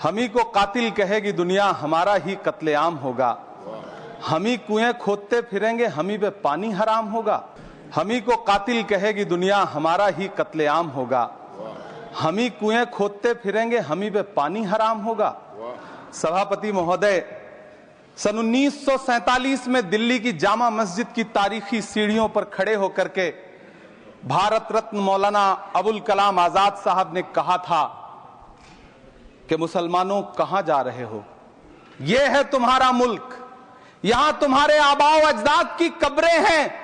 हम ही को कातिल कहेगी दुनिया, हमारा ही कत्लेआम होगा। हम ही कुएं खोदते फिरेंगे, हम ही पे पानी हराम होगा। हम ही को कातिल कहेगी दुनिया, हमारा ही कत्लेआम होगा। हम ही कुएं खोदते फिरेंगे, हम ही पे पानी हराम होगा। सभापति महोदय, सन 1947 में दिल्ली की जामा मस्जिद की तारीखी सीढ़ियों पर खड़े होकर के भारत रत्न मौलाना अबुल कलाम आजाद साहब ने कहा था कि मुसलमानों कहां जा रहे हो, यह है तुम्हारा मुल्क, यहां तुम्हारे आबाओ अजदाद की कब्रें हैं।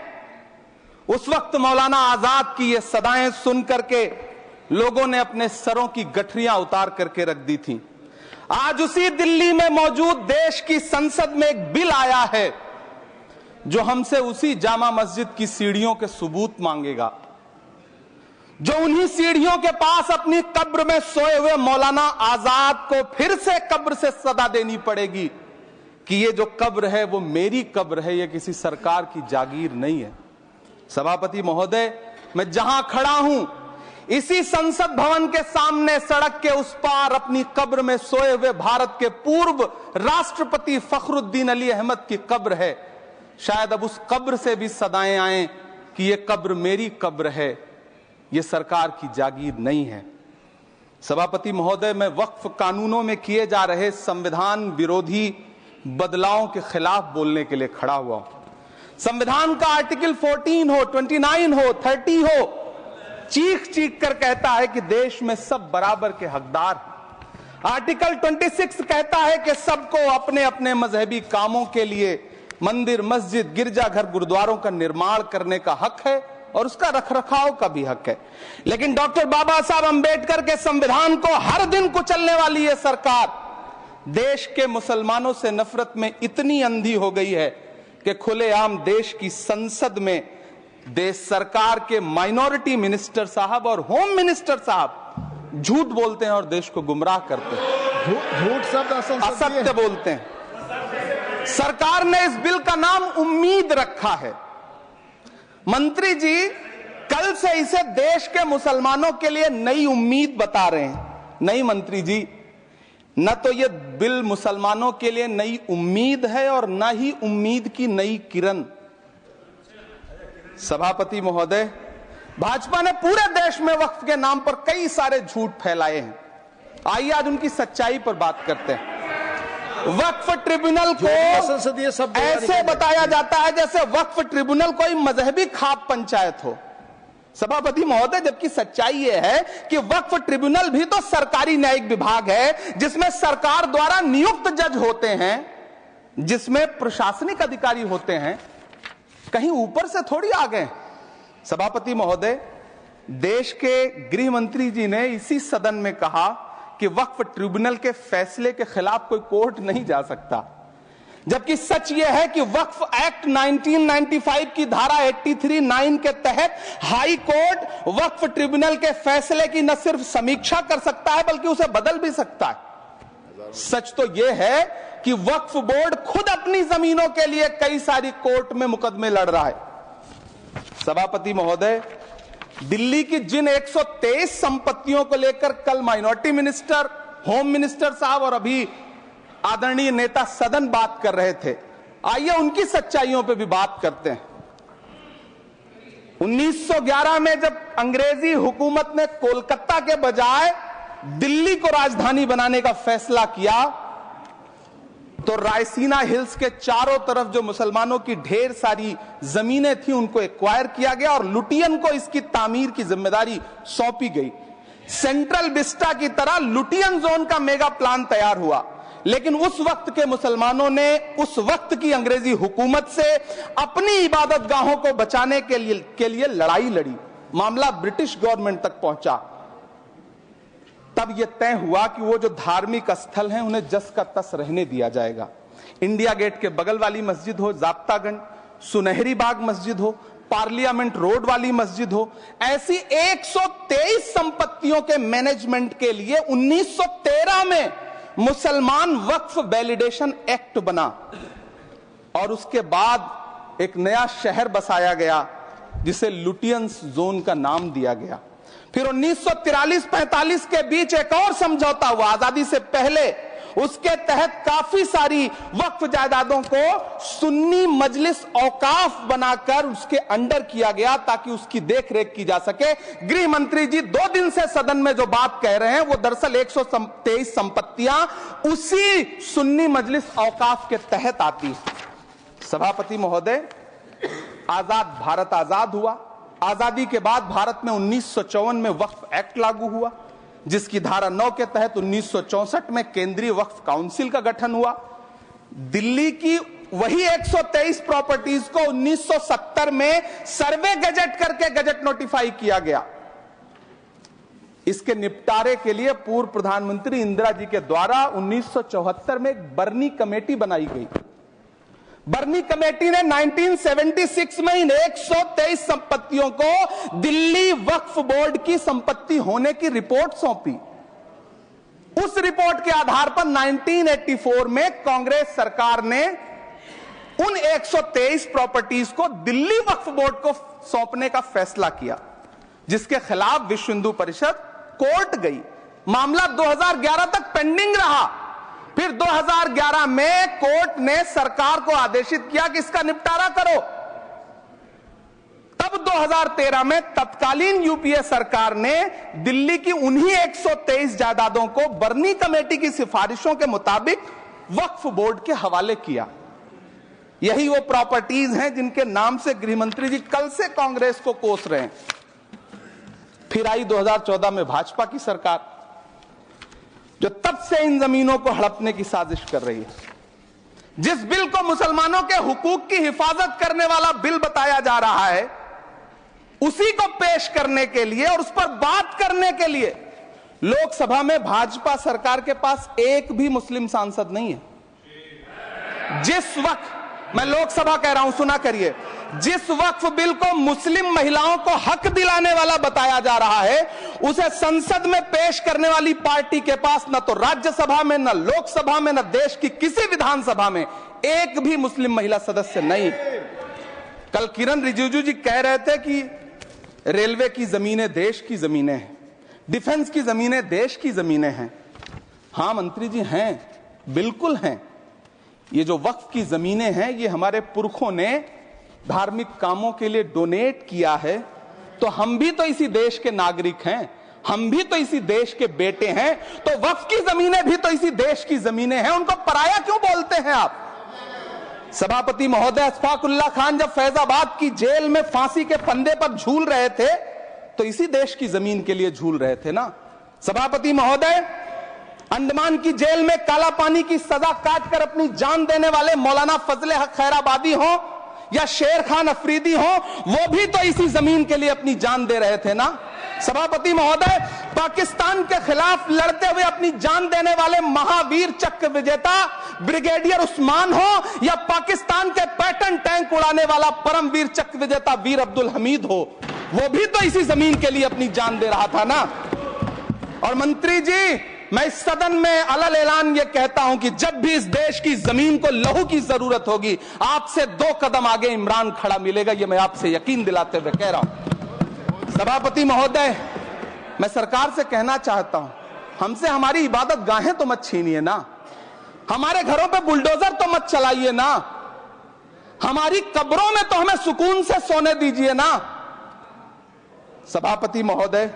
उस वक्त मौलाना आजाद की ये सदाएं सुन करके लोगों ने अपने सरों की गठरियां उतार करके रख दी थी। आज उसी दिल्ली में मौजूद देश की संसद में एक बिल आया है जो हमसे उसी जामा मस्जिद की सीढ़ियों के सबूत मांगेगा, जो उन्हीं सीढ़ियों के पास अपनी कब्र में सोए हुए मौलाना आजाद को फिर से कब्र से सदा देनी पड़ेगी कि ये जो कब्र है वो मेरी कब्र है, ये किसी सरकार की जागीर नहीं है। सभापति महोदय, मैं जहां खड़ा हूं इसी संसद भवन के सामने सड़क के उस पार अपनी कब्र में सोए हुए भारत के पूर्व राष्ट्रपति फखरुद्दीन अली अहमद की कब्र है। शायद अब उस कब्र से भी सदाएं आए कि ये कब्र मेरी कब्र है, ये सरकार की जागीर नहीं है। सभापति महोदय, मैं वक्फ कानूनों में किए जा रहे संविधान विरोधी बदलावों के खिलाफ बोलने के लिए खड़ा हुआ हूं। संविधान का आर्टिकल 14 हो, 29 हो, 30 हो, चीख चीख कर कहता है कि देश में सब बराबर के हकदार हैं। आर्टिकल 26 कहता है कि सबको अपने अपने मजहबी कामों के लिए मंदिर, मस्जिद, गिरजाघर, गुरुद्वारों का निर्माण करने का हक है और उसका रखरखाव का भी हक है। लेकिन डॉक्टर बाबा साहब अंबेडकर के संविधान को हर दिन कुचलने वाली ये सरकार देश के मुसलमानों से नफरत में इतनी अंधी हो गई है कि खुलेआम देश की संसद में देश सरकार के माइनॉरिटी मिनिस्टर साहब और होम मिनिस्टर साहब झूठ बोलते हैं और देश को गुमराह करते हैं, झूठ शब्द असत्य बोलते हैं। सरकार ने इस बिल का नाम उम्मीद रखा है। मंत्री जी कल से इसे देश के मुसलमानों के लिए नई उम्मीद बता रहे हैं। नहीं मंत्री जी, न तो ये बिल मुसलमानों के लिए नई उम्मीद है और न ही उम्मीद की नई किरण। सभापति महोदय, भाजपा ने पूरे देश में वक्फ के नाम पर कई सारे झूठ फैलाए हैं। आइए आज उनकी सच्चाई पर बात करते हैं। वक्फ ट्रिब्यूनल को ऐसे बताया जाता है जैसे वक्फ ट्रिब्यूनल कोई मजहबी खाप पंचायत हो। सभापति महोदय, जबकि सच्चाई यह है कि वक्फ ट्रिब्यूनल भी तो सरकारी न्यायिक विभाग है जिसमें सरकार द्वारा नियुक्त जज होते हैं, जिसमें प्रशासनिक अधिकारी होते हैं, कहीं ऊपर से थोड़ी आ गए। सभापति महोदय, देश के गृह मंत्री जी ने इसी सदन में कहा कि वक्फ ट्रिब्यूनल के फैसले के खिलाफ कोई कोर्ट नहीं जा सकता, जबकि सच यह है कि वक्फ एक्ट 1995 की धारा 83(9) के तहत हाई कोर्ट वक्फ ट्रिब्यूनल के फैसले की न सिर्फ समीक्षा कर सकता है बल्कि उसे बदल भी सकता है। सच तो यह है कि वक्फ बोर्ड खुद अपनी जमीनों के लिए कई सारी कोर्ट में मुकदमे लड़ रहा है। सभापति महोदय, दिल्ली की जिन 123 संपत्तियों को लेकर कल माइनॉरिटी मिनिस्टर, होम मिनिस्टर साहब और अभी आदरणीय नेता सदन बात कर रहे थे, आइए उनकी सच्चाइयों पे भी बात करते हैं। 1911 में जब अंग्रेजी हुकूमत ने कोलकाता के बजाय दिल्ली को राजधानी बनाने का फैसला किया तो रायसीना हिल्स के चारों तरफ जो मुसलमानों की ढेर सारी जमीनें थी उनको एक्वायर किया गया और लुटियन को इसकी तामीर की जिम्मेदारी सौंपी गई। सेंट्रल विस्टा की तरह लुटियन जोन का मेगा प्लान तैयार हुआ, लेकिन उस वक्त के मुसलमानों ने उस वक्त की अंग्रेजी हुकूमत से अपनी इबादत गाहों को बचाने के लिए लड़ाई लड़ी। मामला ब्रिटिश गवर्नमेंट तक पहुंचा। तब यह तय हुआ कि वो जो धार्मिक स्थल हैं उन्हें जस का तस रहने दिया जाएगा। इंडिया गेट के बगल वाली मस्जिद हो, जाप्तागंज, सुनहरी बाग मस्जिद हो, पार्लियामेंट रोड वाली मस्जिद हो, ऐसी 123 संपत्तियों के मैनेजमेंट के लिए 1913 में मुसलमान वक्फ वैलिडेशन एक्ट बना और उसके बाद एक नया शहर बसाया गया जिसे लुटियंस जोन का नाम दिया गया। फिर 1943-45 के बीच एक और समझौता हुआ आजादी से पहले, उसके तहत काफी सारी वक्फ जायदादों को सुन्नी मजलिस औकाफ बनाकर उसके अंडर किया गया ताकि उसकी देखरेख की जा सके। गृह मंत्री जी 2 दिन से सदन में जो बात कह रहे हैं वो दरअसल 123 संपत्तियां उसी सुन्नी मजलिस औकाफ के तहत आती है। सभापति महोदय, आजाद भारत आजाद हुआ। आजादी के बाद भारत में 1954 में वक्फ एक्ट लागू हुआ, जिसकी धारा 9 के तहत 1964 में केंद्रीय वक्फ काउंसिल का गठन हुआ। दिल्ली की वही 123 प्रॉपर्टीज को 1970 में सर्वे गजट करके गजट नोटिफाई किया गया। इसके निपटारे के लिए पूर्व प्रधानमंत्री इंदिरा जी के द्वारा 1974 में एक बर्नी कमेटी बनाई गई। बर्नी कमेटी ने 1976 में इन 123 संपत्तियों को दिल्ली वक्फ बोर्ड की संपत्ति होने की रिपोर्ट सौंपी। उस रिपोर्ट के आधार पर 1984 में कांग्रेस सरकार ने उन 123 प्रॉपर्टीज को दिल्ली वक्फ बोर्ड को सौंपने का फैसला किया, जिसके खिलाफ विश्व हिंदू परिषद कोर्ट गई। मामला 2011 तक पेंडिंग रहा। फिर 2011 में कोर्ट ने सरकार को आदेशित किया कि इसका निपटारा करो। तब 2013 में तत्कालीन यूपीए सरकार ने दिल्ली की उन्हीं 123 जायदादों को बर्नी कमेटी की सिफारिशों के मुताबिक वक्फ बोर्ड के हवाले किया। यही वो प्रॉपर्टीज हैं जिनके नाम से गृह मंत्री जी कल से कांग्रेस को कोस रहे हैं। फिर आई 2014 में भाजपा की सरकार, जो तब से इन जमीनों को हड़पने की साजिश कर रही है। जिस बिल को मुसलमानों के हुकूक की हिफाजत करने वाला बिल बताया जा रहा है, उसी को पेश करने के लिए और उस पर बात करने के लिए लोकसभा में भाजपा सरकार के पास एक भी मुस्लिम सांसद नहीं है। जिस वक्त, मैं लोकसभा कह रहा हूं, सुना करिए, जिस वक्फ बिल को मुस्लिम महिलाओं को हक दिलाने वाला बताया जा रहा है, उसे संसद में पेश करने वाली पार्टी के पास न तो राज्यसभा में, न लोकसभा में, न देश की किसी विधानसभा में एक भी मुस्लिम महिला सदस्य नहीं। कल किरण रिजिजू जी कह रहे थे कि रेलवे की जमीनें देश की जमीनें हैं, डिफेंस की जमीनें देश की जमीनें हैं। हां मंत्री जी, हैं, बिल्कुल हैं। ये जो वक्फ की जमीनें हैं, ये हमारे पुरखों ने धार्मिक कामों के लिए डोनेट किया है, तो हम भी तो इसी देश के नागरिक हैं, हम भी तो इसी देश के बेटे हैं, तो वक्फ की जमीनें भी तो इसी देश की जमीनें हैं। उनको पराया क्यों बोलते हैं आप? सभापति महोदय, अशफाकुल्लाह खान जब फैजाबाद की जेल में फांसी के फंदे पर झूल रहे थे, तो इसी देश की जमीन के लिए झूल रहे थे ना। सभापति महोदय, अंडमान की जेल में काला पानी की सजा काटकर अपनी जान देने वाले मौलाना फजले हक खैराबादी हो या शेर खान अफरीदी हो, वो भी तो इसी जमीन के लिए अपनी जान दे रहे थे ना। सभापति महोदय, पाकिस्तान के खिलाफ लड़ते हुए अपनी जान देने वाले महावीर चक्र विजेता ब्रिगेडियर उस्मान हो या पाकिस्तान के पैटर्न टैंक उड़ाने वाला परमवीर चक्र विजेता वीर अब्दुल हमीद हो, वो भी तो इसी जमीन के लिए अपनी जान दे रहा था ना। और मंत्री जी, मैं इस सदन में अलल ऐलान ये कहता हूं कि जब भी इस देश की जमीन को लहू की जरूरत होगी, आपसे 2 कदम आगे इमरान खड़ा मिलेगा, ये मैं आपसे यकीन दिलाते हुए कह रहा हूं। सभापति महोदय, मैं सरकार से कहना चाहता हूं, हमसे हमारी इबादत गाहें तो मत छीनिए ना, हमारे घरों पे बुलडोजर तो मत चलाइए ना, हमारी कब्रों में तो हमें सुकून से सोने दीजिए ना। सभापति महोदय,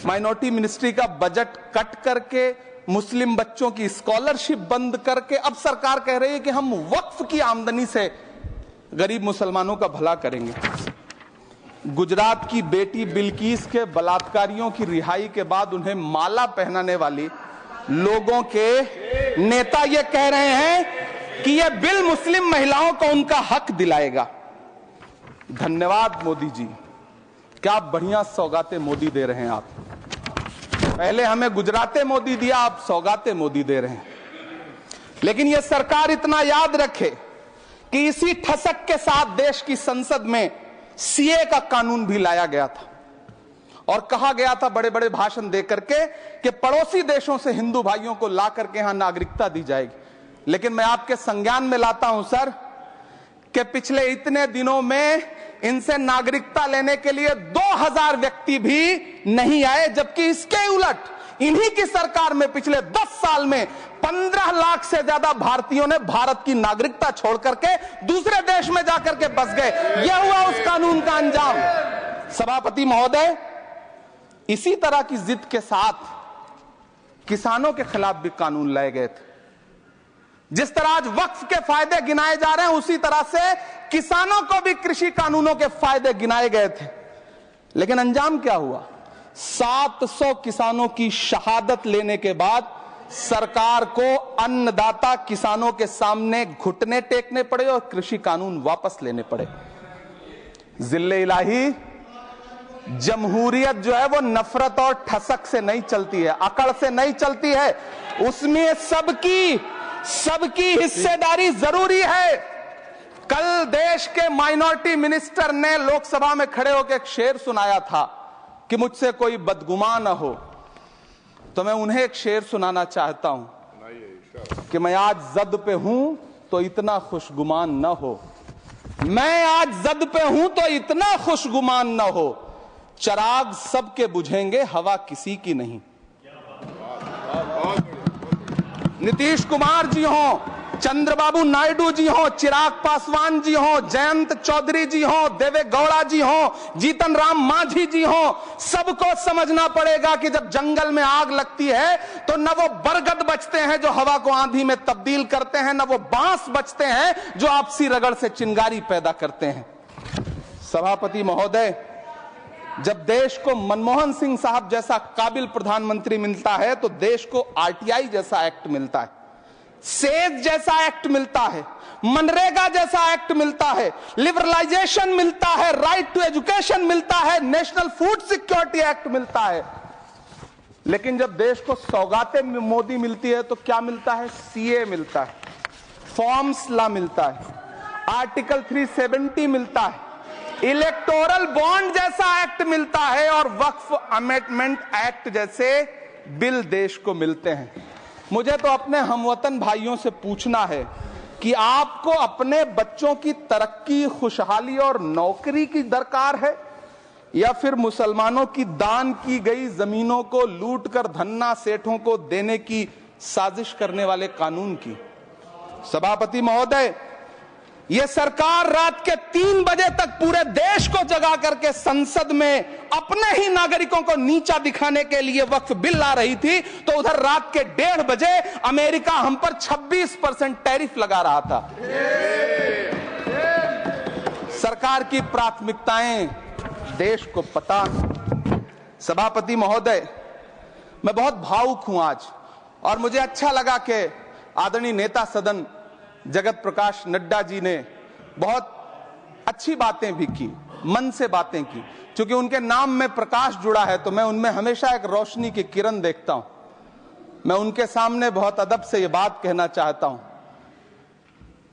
माइनॉरिटी मिनिस्ट्री का बजट कट करके, मुस्लिम बच्चों की स्कॉलरशिप बंद करके अब सरकार कह रही है कि हम वक्फ की आमदनी से गरीब मुसलमानों का भला करेंगे। गुजरात की बेटी बिल्किस के बलात्कारियों की रिहाई के बाद उन्हें माला पहनाने वाली लोगों के नेता ये कह रहे हैं कि यह बिल मुस्लिम महिलाओं को उनका हक दिलाएगा। धन्यवाद मोदी जी, क्या बढ़िया सौगातें मोदी दे रहे हैं आप। पहले हमें गुजराते मोदी दिया, आप सौगाते मोदी दे रहे हैं। लेकिन यह सरकार इतना याद रखे कि इसी ठसक के साथ देश की संसद में सीए का कानून भी लाया गया था और कहा गया था बड़े बड़े भाषण देकर के कि पड़ोसी देशों से हिंदू भाइयों को ला करके यहां नागरिकता दी जाएगी। लेकिन मैं आपके संज्ञान में लाता हूं सर कि पिछले इतने दिनों में इनसे नागरिकता लेने के लिए 2000 व्यक्ति भी नहीं आए, जबकि इसके उलट इन्हीं की सरकार में पिछले 10 साल में 15 लाख से ज्यादा भारतीयों ने भारत की नागरिकता छोड़ करके दूसरे देश में जाकर के बस गए। यह हुआ उस कानून का अंजाम। सभापति महोदय, इसी तरह की जिद के साथ किसानों के खिलाफ भी कानून लाए गए थे। जिस तरह आज वक्फ के फायदे गिनाए जा रहे हैं, उसी तरह से किसानों को भी कृषि कानूनों के फायदे गिनाए गए थे। लेकिन अंजाम क्या हुआ? 700 किसानों की शहादत लेने के बाद सरकार को अन्नदाता किसानों के सामने घुटने टेकने पड़े और कृषि कानून वापस लेने पड़े। जिल्ले इलाही, जमहूरियत जो है वो नफरत और ठसक से नहीं चलती है, अकड़ से नहीं चलती है। उसमें सबकी हिस्सेदारी जरूरी है। कल देश के माइनॉरिटी मिनिस्टर ने लोकसभा में खड़े होकर एक शेर सुनाया था कि मुझसे कोई बदगुमान न हो, तो मैं उन्हें एक शेर सुनाना चाहता हूं कि मैं आज जद पे हूं तो इतना खुशगुमान न हो, मैं आज जद पे हूं तो इतना खुशगुमान न हो, चराग सबके बुझेंगे हवा किसी की नहीं। नीतीश कुमार जी हो, चंद्रबाबू नायडू जी हो, चिराग पासवान जी हो, जयंत चौधरी जी हो, देवे गौड़ा जी हो, जीतन राम मांझी जी हो, सबको समझना पड़ेगा कि जब जंगल में आग लगती है तो न वो बरगद बचते हैं जो हवा को आंधी में तब्दील करते हैं, न वो बांस बचते हैं जो आपसी रगड़ से चिंगारी पैदा करते हैं। सभापति महोदय, जब देश को मनमोहन सिंह साहब जैसा काबिल प्रधानमंत्री मिलता है तो देश को आरटीआई जैसा एक्ट मिलता है, सेज जैसा एक्ट मिलता है, मनरेगा जैसा एक्ट मिलता है, लिबरलाइजेशन मिलता है, राइट टू एजुकेशन मिलता है, नेशनल फूड सिक्योरिटी एक्ट मिलता है। लेकिन जब देश को सौगातें मोदी मिलती है तो क्या मिलता है? सीए मिलता है, फॉर्म्स लॉ मिलता है, आर्टिकल 370 मिलता है, इलेक्टोरल बॉन्ड जैसा एक्ट मिलता है और वक्फ अमेंडमेंट एक्ट जैसे बिल देश को मिलते हैं। मुझे तो अपने हमवतन भाइयों से पूछना है कि आपको अपने बच्चों की तरक्की, खुशहाली और नौकरी की दरकार है या फिर मुसलमानों की दान की गई जमीनों को लूटकर धन्ना सेठों को देने की साजिश करने वाले कानून की? सभापति महोदय, यह सरकार रात के 3 बजे तक पूरे देश को जगा करके संसद में अपने ही नागरिकों को नीचा दिखाने के लिए वक्फ बिल ला रही थी, तो उधर रात के 1:30 बजे अमेरिका हम पर 26% टैरिफ लगा रहा था। सरकार की प्राथमिकताएं देश को पता। सभापति महोदय, मैं बहुत भावुक हूं आज, और मुझे अच्छा लगा कि आदरणीय नेता सदन जगत प्रकाश नड्डा जी ने बहुत अच्छी बातें भी की, मन से बातें की। क्योंकि उनके नाम में प्रकाश जुड़ा है तो मैं उनमें हमेशा एक रोशनी की किरण देखता हूं। मैं उनके सामने बहुत अदब से यह बात कहना चाहता हूं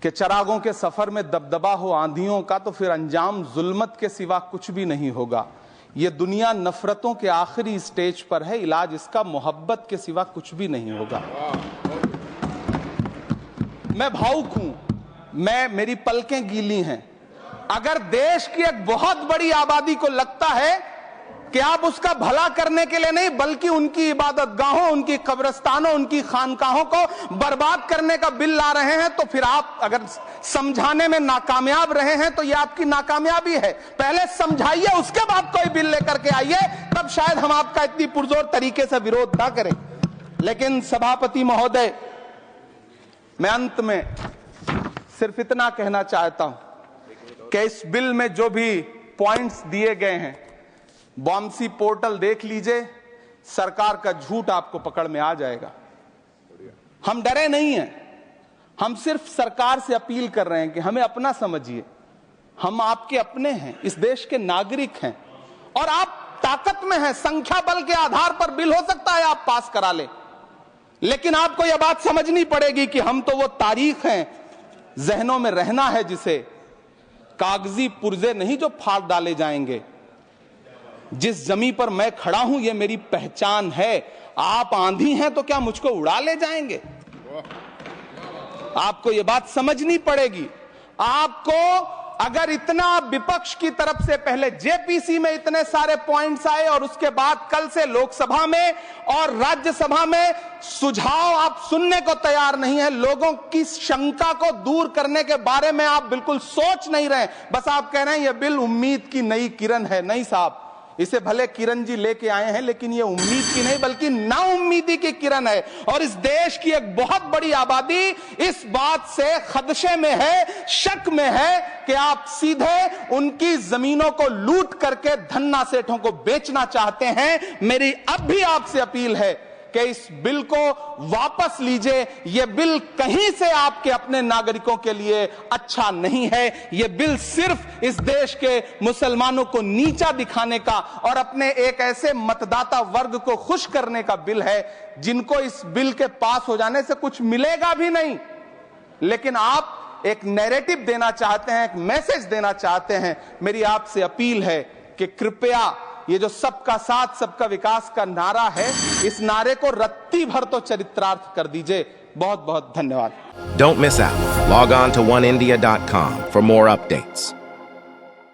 कि चरागों के सफर में दबदबा हो आंधियों का तो फिर अंजाम जुल्मत के सिवा कुछ भी नहीं होगा। यह दुनिया नफरतों के आखिरी स्टेज पर है, इलाज इसका मोहब्बत के सिवा कुछ भी नहीं होगा। मैं भावुक हूं, मेरी पलकें गीली हैं। अगर देश की एक बहुत बड़ी आबादी को लगता है कि आप उसका भला करने के लिए नहीं बल्कि उनकी इबादतगाहों, उनकी कब्रिस्तानों, उनकी खानकाहों को बर्बाद करने का बिल ला रहे हैं, तो फिर आप अगर समझाने में नाकामयाब रहे हैं तो यह आपकी नाकामयाबी है। पहले समझाइए, उसके बाद कोई बिल लेकर के आइए, तब शायद हम आपका इतनी पुरजोर तरीके से विरोध ना करें। लेकिन सभापति महोदय, मैं अंत में सिर्फ इतना कहना चाहता हूं कि इस बिल में जो भी पॉइंट्स दिए गए हैं, बॉम्सी पोर्टल देख लीजिए, सरकार का झूठ आपको पकड़ में आ जाएगा। हम डरे नहीं हैं, हम सिर्फ सरकार से अपील कर रहे हैं कि हमें अपना समझिए। हम आपके अपने हैं, इस देश के नागरिक हैं और आप ताकत में हैं। संख्या बल के आधार पर बिल हो सकता है आप पास करा ले, लेकिन आपको यह बात समझनी पड़ेगी कि हम तो वो तारीख हैं, जहनों में रहना है जिसे कागजी पुर्जे नहीं जो फाड़ डाले जाएंगे। जिस जमीन पर मैं खड़ा हूं यह मेरी पहचान है। आप आंधी हैं तो क्या मुझको उड़ा ले जाएंगे? आपको यह बात समझनी पड़ेगी। आपको अगर इतना विपक्ष की तरफ से पहले जेपीसी में इतने सारे पॉइंट्स आए और उसके बाद कल से लोकसभा में और राज्यसभा में सुझाव आप सुनने को तैयार नहीं है, लोगों की शंका को दूर करने के बारे में आप बिल्कुल सोच नहीं रहे, बस आप कह रहे हैं यह बिल उम्मीद की नई किरण है। नहीं साहब, इसे भले किरण जी लेके आए हैं, लेकिन ये उम्मीद की नहीं बल्कि नाउम्मीदी की किरण है। और इस देश की एक बहुत बड़ी आबादी इस बात से खदशे में है, शक में है कि आप सीधे उनकी जमीनों को लूट करके धन्ना सेठों को बेचना चाहते हैं। मेरी अब भी आपसे अपील है कि इस बिल को वापस लीजिए। यह बिल कहीं से आपके अपने नागरिकों के लिए अच्छा नहीं है। यह बिल सिर्फ इस देश के मुसलमानों को नीचा दिखाने का और अपने एक ऐसे मतदाता वर्ग को खुश करने का बिल है जिनको इस बिल के पास हो जाने से कुछ मिलेगा भी नहीं, लेकिन आप एक नैरेटिव देना चाहते हैं, एक मैसेज देना चाहते हैं। मेरी आपसे अपील है कि कृपया ये जो सबका साथ सबका विकास का नारा है, इस नारे को रत्ती भर तो चरित्रार्थ कर दीजिए। बहुत बहुत धन्यवाद। Don't miss out. Log on to oneindia.com for more updates.